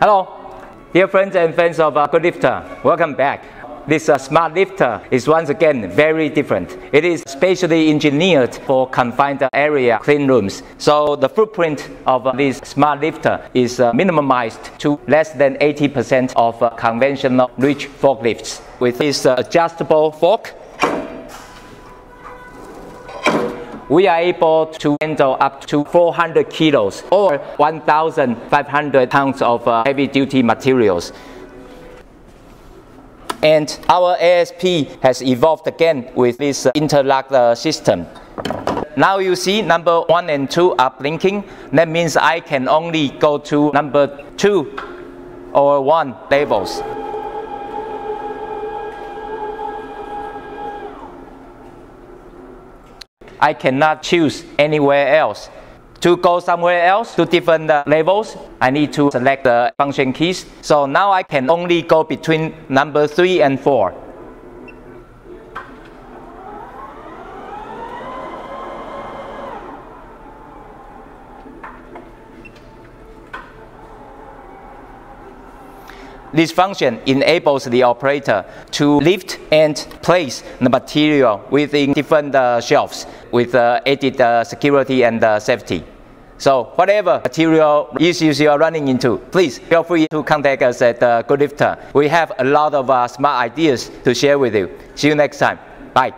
Hello, dear friends and fans of goodlifta. Welcome back. This smart lifter is once again very different. It is specially engineered for confined area clean rooms. So the footprint of this smart lifter is minimized to less than 80% of conventional reach forklifts. With this adjustable fork, we are able to handle up to 400 kilos or 1,500 pounds of heavy-duty materials. And our ASP has evolved again with this interlock system. Now you see number 1 and 2 are blinking. That means I can only go to number 2 or 1 levels. I cannot choose anywhere else. To go somewhere else to different levels, I need to select the function keys. So now I can only go between number 3 and 4. This function enables the operator to lift and place the material within different shelves with added security and safety. So whatever material issues you are running into, please feel free to contact us at goodlifta. We have a lot of smart ideas to share with you. See you next time. Bye.